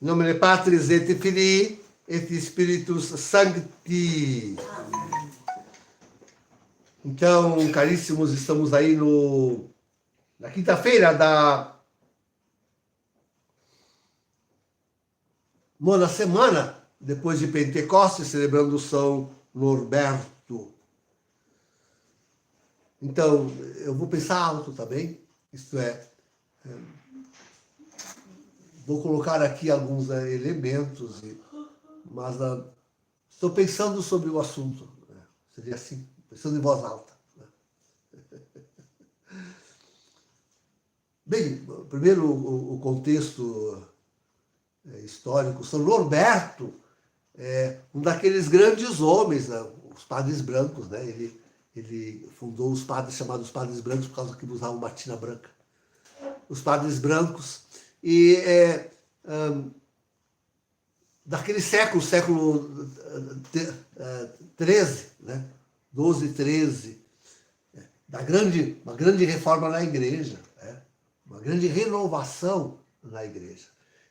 Em nome de Patris et Filii et Spiritus Sancti. Então, caríssimos, estamos aí na quinta-feira da nona semana, depois de Pentecostes, celebrando São Norberto. Então, eu vou pensar alto também, isto é, vou colocar aqui alguns elementos, mas estou pensando sobre o assunto, seria assim, pensando em voz alta. Bem, primeiro o contexto histórico. São Norberto é um daqueles grandes homens, né? Os padres brancos, né? Ele fundou os padres chamados padres brancos por causa que usavam batina branca. Os padres brancos. E daquele século XIII, né? 12, 13, uma grande reforma na igreja, uma grande renovação na igreja.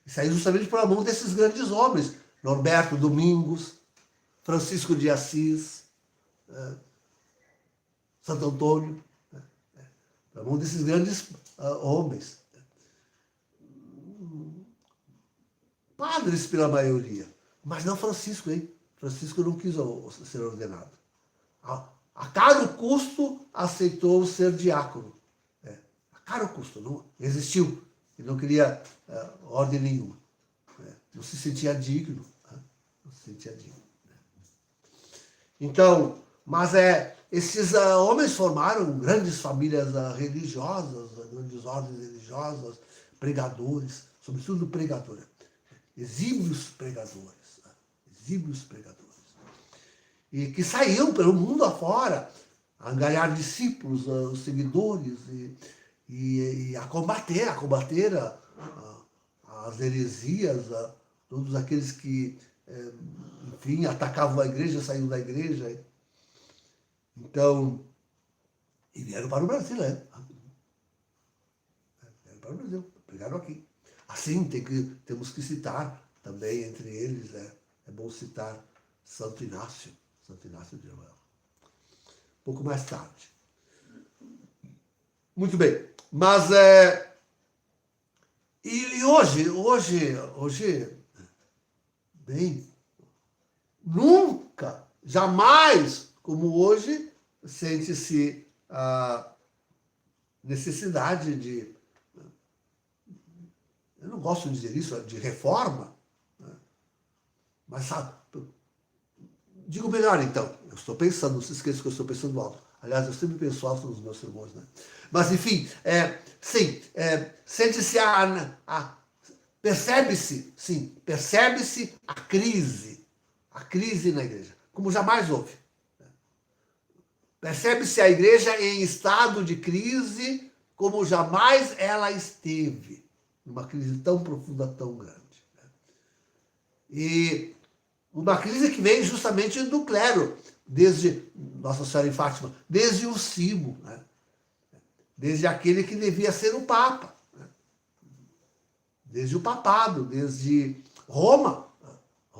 E saiu justamente pela mão desses grandes homens, Norberto, Domingos, Francisco de Assis, Santo Antônio, pela mão desses grandes homens. Padres pela maioria, mas não Francisco, hein? Francisco não quis ser ordenado. A caro custo aceitou ser diácono. A caro custo, não resistiu. Ele não queria ordem nenhuma. Não se sentia digno. Não se sentia digno. Então, mas esses homens formaram grandes famílias religiosas, grandes ordens religiosas, pregadores, sobretudo pregadores. Exímios pregadores. E que saíam pelo mundo afora a angariar discípulos, os seguidores, e a combater as heresias, todos aqueles que, enfim, atacavam a igreja, saíam da igreja. Então, e vieram para o Brasil, né? Vieram para o Brasil, pregaram aqui. Assim, temos que citar também, entre eles, é bom citar Santo Inácio de Loyola. Um pouco mais tarde. Muito bem. Mas, e hoje, bem, nunca, jamais, como hoje, sente-se a necessidade de, eu não gosto de dizer isso, de reforma, né? Mas sabe, digo melhor então, eu estou pensando, não se esqueça que eu estou pensando alto. Aliás, eu sempre penso alto nos meus sermões, né? Mas, enfim, sente-se percebe-se a crise na igreja, como jamais houve. Percebe-se a igreja em estado de crise, como jamais ela esteve, numa crise tão profunda, tão grande. E uma crise que vem justamente do clero, desde Nossa Senhora em Fátima, desde o Cimo, né? Desde aquele que devia ser o Papa, né? Desde o papado, desde Roma, a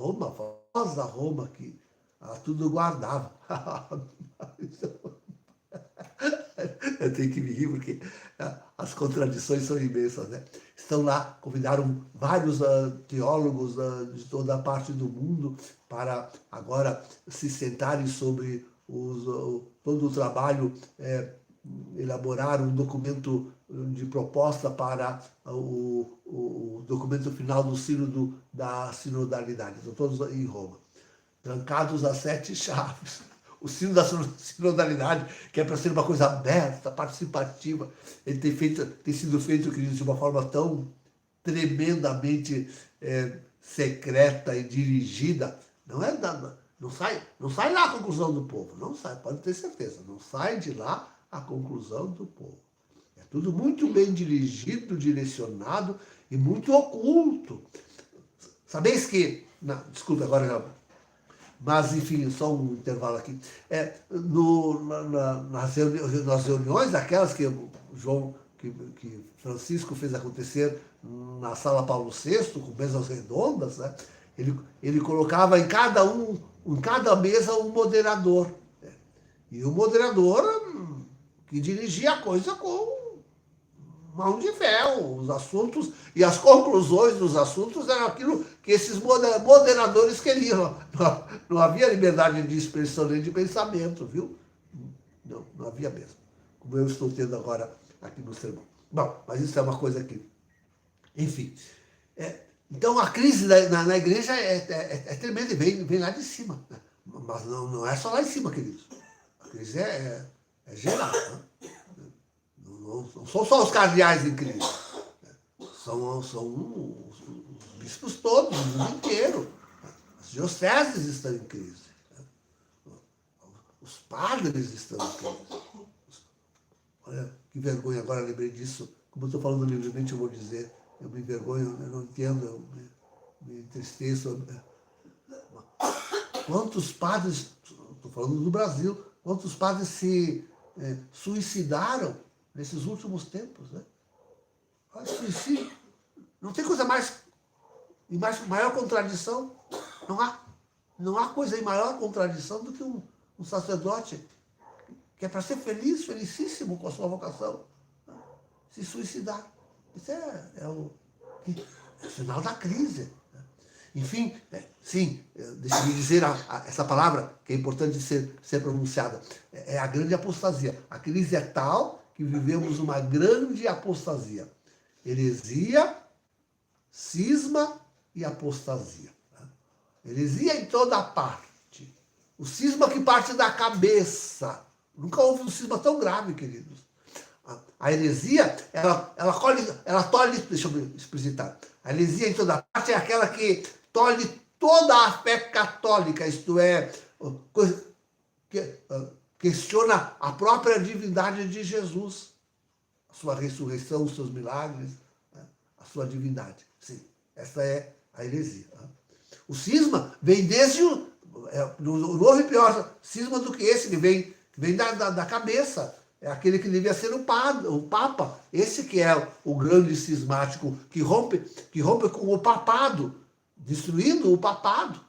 famosa Roma que tudo guardava. Eu tenho que me rir porque as contradições são imensas, né? Estão lá, convidaram vários teólogos de toda a parte do mundo para agora se sentarem sobre todo o trabalho, elaborar um documento de proposta para o documento final do sínodo da sinodalidade. Estão todos em Roma, trancados a 7 chaves. O sino da sinodalidade, que é para ser uma coisa aberta, participativa, ele tem sido feito, queridos, de uma forma tão tremendamente secreta e dirigida. Não sai lá a conclusão do povo, não sai, pode ter certeza, não sai de lá a conclusão do povo. É tudo muito bem dirigido, direcionado e muito oculto. Sabeis que, desculpa, agora já... Mas, enfim, só um intervalo aqui. Nas reuniões, aquelas que Francisco fez acontecer na sala Paulo VI, com mesas redondas, né? Ele colocava em cada mesa um moderador. Né? E o moderador que dirigia a coisa com mão de ferro. Os assuntos e as conclusões dos assuntos eram aquilo que esses moderadores queriam. Não havia liberdade de expressão nem de pensamento, viu? Não havia mesmo. Como eu estou tendo agora aqui no sermão. Bom, mas isso é uma coisa que... Enfim. Então a crise na igreja é tremenda e vem lá de cima. Né? Mas não é só lá em cima, queridos. A crise é geral. Né? Não são só os cardeais em crise. Né? São os bispos todos, o mundo inteiro. As dioceses estão em crise. Né? Os padres estão em crise. Olha, que vergonha, agora lembrei disso. Como eu estou falando livremente, eu vou dizer. Eu me envergonho, eu não entendo, eu me entristeço. Quantos padres, estou falando do Brasil, quantos padres se suicidaram nesses últimos tempos, né? Suicídio. Não tem coisa maior contradição. Não há coisa em maior contradição do que um sacerdote que é para ser feliz, felicíssimo com a sua vocação, né? Se suicidar. Isso é o sinal da crise. Né? Enfim, sim, deixa-me dizer essa palavra que é importante ser pronunciada. É a grande apostasia. A crise é tal que vivemos uma grande apostasia. Heresia, cisma e apostasia. Né? Heresia em toda parte. O cisma que parte da cabeça. Nunca houve um cisma tão grave, queridos. A heresia, ela tolhe, deixa eu explicitar. A heresia em toda parte é aquela que tolhe toda a fé católica, isto é, questiona a própria divindade de Jesus, a sua ressurreição, os seus milagres, né? A sua divindade. Sim, essa é a heresia. Né? O cisma vem desde no novo e pior cisma do que esse, que vem da cabeça. É aquele que devia ser o Papa. Esse que é o grande cismático que rompe com o papado, destruindo o papado.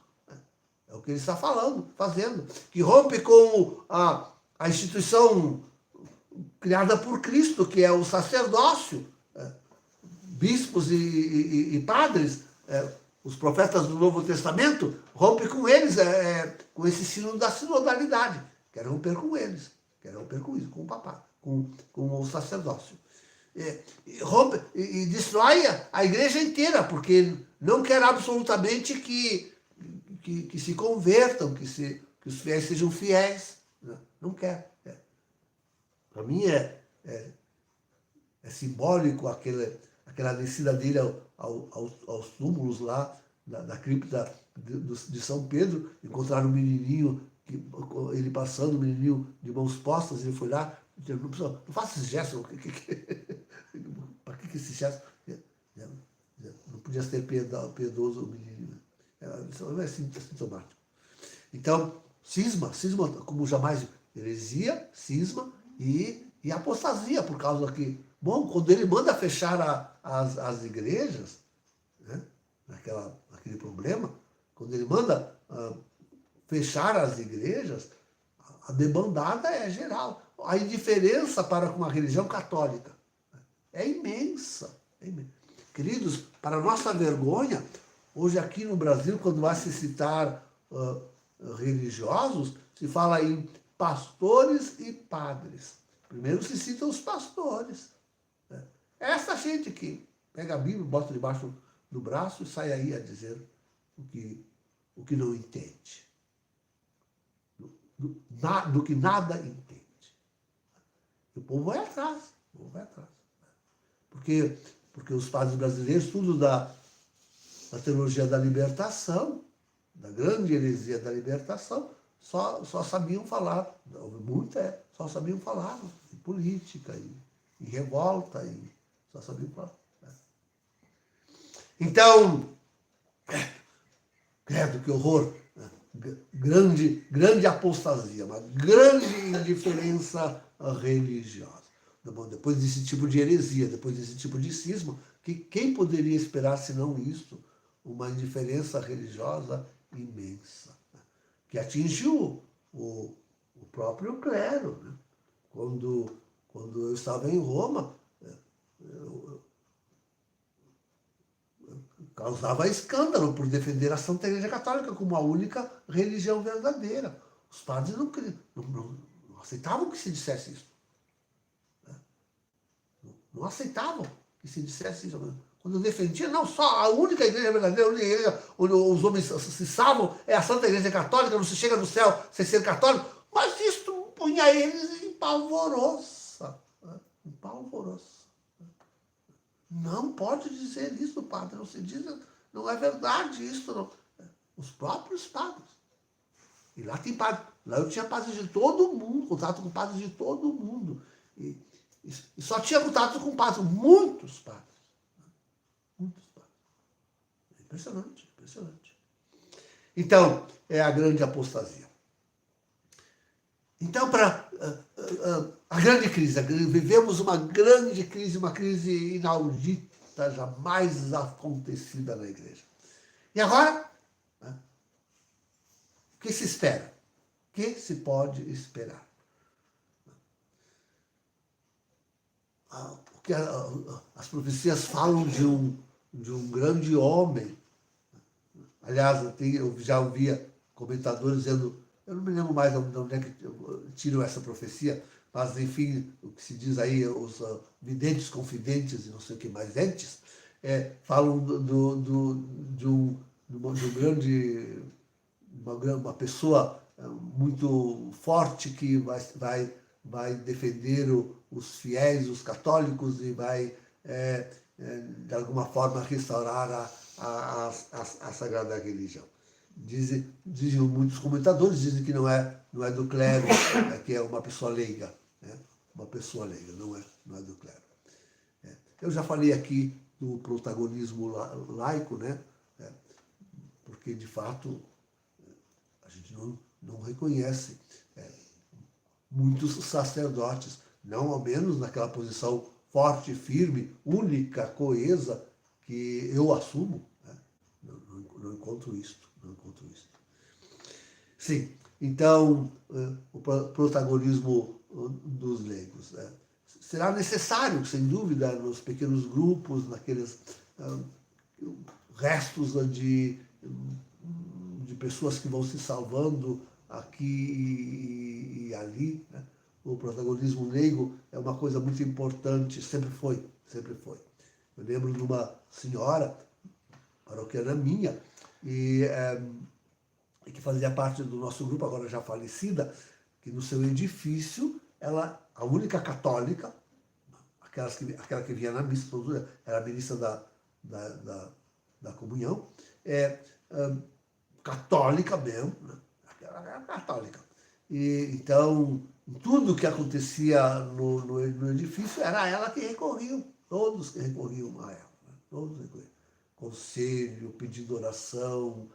É o que ele está fazendo. Que rompe com a instituição criada por Cristo, que é o sacerdócio. Bispos e padres, os profetas do Novo Testamento, rompe com eles, com esse sino da sinodalidade. Quer romper com eles. Quer romper com isso, com o papado, com o sacerdócio. Rompe e destrói a igreja inteira, porque não quer absolutamente que se convertam, que os fiéis sejam fiéis. Não quer. Para mim é simbólico aquela descida dele aos túmulos lá, da cripta de São Pedro, encontrar um menininho, ele passando, o menininho de mãos postas, ele foi lá, não faça esse gesto, para que esse gesto? Não podia ser piedoso o menino. Isso é sintomático. Então, cisma como jamais, heresia, cisma e apostasia, por causa que, bom, quando ele manda fechar as igrejas, né, naquele problema, quando ele manda fechar as igrejas, a debandada é geral. A indiferença para com a religião católica é imensa. Queridos, para nossa vergonha, hoje aqui no Brasil, quando vai se citar religiosos, se fala em pastores e padres. Primeiro se citam os pastores. Né? É essa gente que pega a Bíblia, bota debaixo do braço e sai aí a dizer o que não entende. Do que nada entende. O povo vai atrás. Porque os padres brasileiros, tudo da teologia da libertação, da grande heresia da libertação, só sabiam falar, só sabiam falar em política, em revolta, só sabiam falar. Né? Então, credo, que horror! Grande apostasia, uma grande indiferença religiosa. Bom, depois desse tipo de heresia, depois desse tipo de cisma, Quem poderia esperar, senão isso, uma indiferença religiosa imensa, né? Que atingiu o próprio clero, né? Quando eu estava em Roma, eu causava escândalo por defender a Santa Igreja Católica como a única religião verdadeira. Os padres não aceitavam que se dissesse isso. Né? Não aceitavam que se dissesse isso. Quando eu defendia, não, só a única igreja verdadeira, a única igreja onde os homens se salvam é a Santa Igreja Católica, não se chega no céu sem ser católico. Mas isso punha eles em polvorosa. Né? Em polvorosa. Não pode dizer isso, padre. Não se diz, não é verdade isso. Não. Os próprios padres. E lá tem padre. Lá eu tinha padres de todo mundo, contato com padres de todo mundo. E só tinha contato com padres, muitos padres. Muitos padres. É impressionante, impressionante. Então, é a grande apostasia. Então, para a grande crise, vivemos uma grande crise, uma crise inaudita, jamais acontecida na igreja. E agora, né, o que se espera? O que se pode esperar? Porque as profecias falam de um grande homem. Aliás, eu já ouvia comentadores dizendo, eu não me lembro mais de onde é que tiram essa profecia, mas, enfim, o que se diz aí, os videntes, confidentes e não sei o que mais, entes, falam de uma pessoa muito forte que vai defender os fiéis, os católicos, e vai, de alguma forma, restaurar a sagrada religião. Dizem muitos comentadores, dizem que não é do clero, que é uma pessoa leiga. Né? Uma pessoa leiga, não é do clero. Eu já falei aqui do protagonismo laico, né? Porque, de fato, a gente não reconhece muitos sacerdotes, não ao menos naquela posição forte, firme, única, coesa, que eu assumo. Né? Não encontro isto. Não encontro isso. Sim, então, o protagonismo dos leigos. Né? Será necessário, sem dúvida, nos pequenos grupos, naqueles restos de pessoas que vão se salvando aqui e ali. Né? O protagonismo leigo é uma coisa muito importante, sempre foi, sempre foi. Eu lembro de uma senhora, paroquiana minha, e que fazia parte do nosso grupo, agora já falecida, que no seu edifício, ela, a única católica, aquela que vinha na missa, era a ministra da comunhão, católica mesmo, né? Aquela era católica. E, então, tudo que acontecia no edifício, era ela que recorriam, todos que recorriam a ela, né? Todos recorriam. Conselho, pedido oração,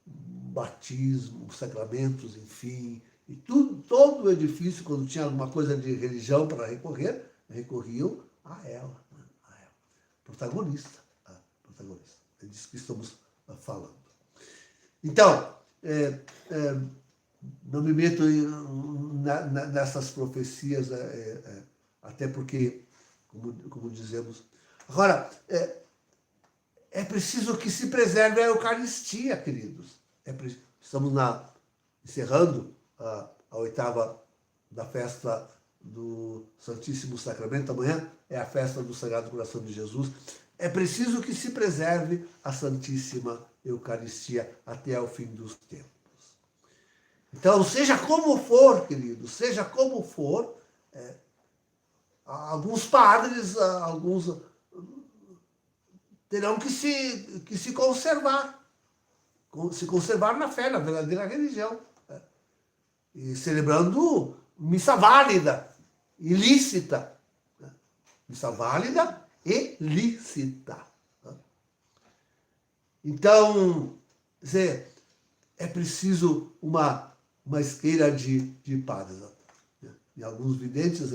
batismo, sacramentos, enfim, e todo o edifício, quando tinha alguma coisa de religião para recorrer, recorriam a ela, né? A ela. Protagonista. É disso que estamos falando. Então, não me meto nessas profecias, até porque, como dizemos... Agora, é preciso que se preserve a Eucaristia, queridos. Estamos encerrando a 8ª da festa do Santíssimo Sacramento. Amanhã é a festa do Sagrado Coração de Jesus. É preciso que se preserve a Santíssima Eucaristia até o fim dos tempos. Então, seja como for, queridos, seja como for, alguns padres, alguns terão que se conservar na fé, na verdadeira religião, né? E celebrando missa válida, ilícita, né? Missa válida e lícita. Né? Então, é preciso uma esteira de padres. Né? E alguns videntes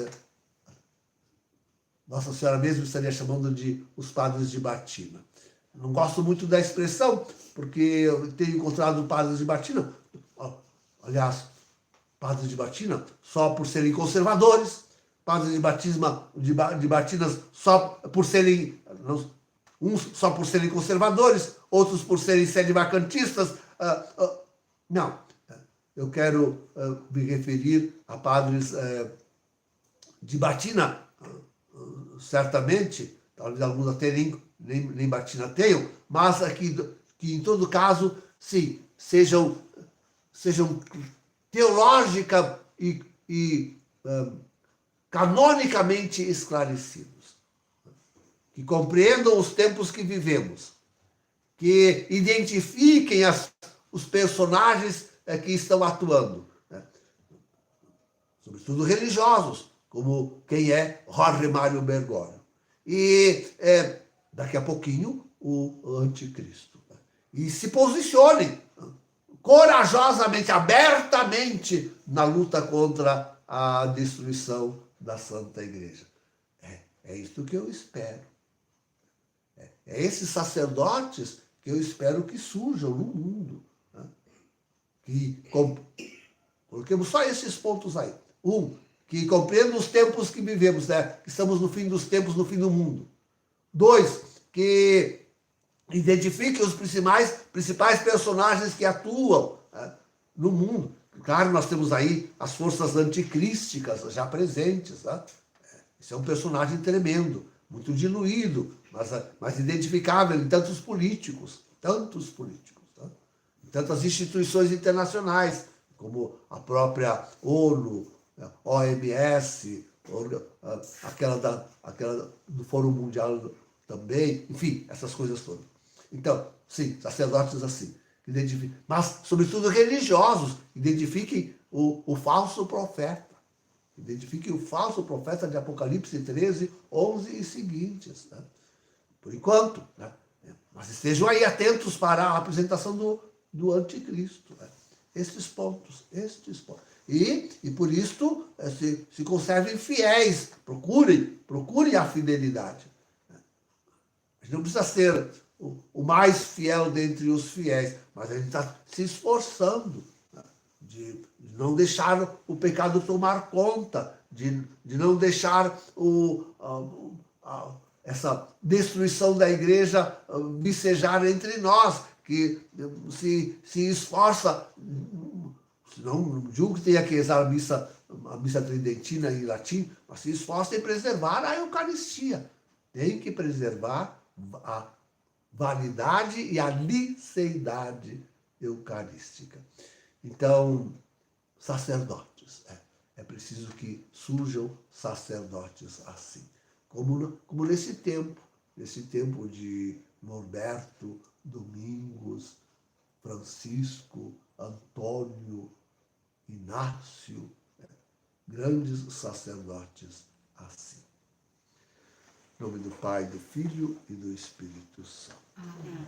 Nossa Senhora mesmo estaria chamando de os padres de batina. Não gosto muito da expressão, porque eu tenho encontrado padres de batina, aliás, padres de batina só por serem conservadores, padres de batismo de batinas só por serem uns só por serem conservadores, outros por serem sede-vacantistas. Não, eu quero me referir a padres de batina, certamente, talvez alguns até nem batina tenham, mas que em todo caso, sim, sejam teológica e canonicamente esclarecidos, que compreendam os tempos que vivemos, que identifiquem os personagens que estão atuando, né? Sobretudo religiosos, como quem é Jorge Mário Bergoglio. E daqui a pouquinho o anticristo. Né? E se posicionem corajosamente, abertamente na luta contra a destruição da Santa Igreja. É isso que eu espero. É esses sacerdotes que eu espero que surjam no mundo. Né? Coloquemos só esses pontos aí. Que compreendam os tempos que vivemos, né? Que estamos no fim dos tempos, no fim do mundo. 2, que identifiquem os principais personagens que atuam, né, no mundo. Claro, nós temos aí as forças anticrísticas já presentes. Né? Esse é um personagem tremendo, muito diluído, mas identificável em tantos políticos, né? Em tantas instituições internacionais, como a própria ONU, OMS, aquela do Fórum Mundial também, enfim, essas coisas todas. Então, sim, sacerdotes assim, mas, sobretudo, religiosos, identifiquem o falso profeta. Identifiquem o falso profeta de Apocalipse 13, 11 e seguintes. Né? Por enquanto, né? Mas estejam aí atentos para a apresentação do anticristo. Né? Estes pontos. E por isto, se conservem fiéis, procurem a fidelidade. A gente não precisa ser o mais fiel dentre os fiéis, mas a gente está se esforçando, né, de não deixar o pecado tomar conta, de não deixar essa destruição da igreja vicejar entre nós, que se esforça, não digo que tenha que rezar a missa tridentina em latim, mas se esforça em preservar a Eucaristia. Tem que preservar a validade e a liceidade eucarística. Então, sacerdotes. É preciso que surjam sacerdotes assim. Como nesse tempo de Norberto, Domingos, Francisco, Antônio, Inácio, grandes sacerdotes assim. Em nome do Pai, do Filho e do Espírito Santo. Amém.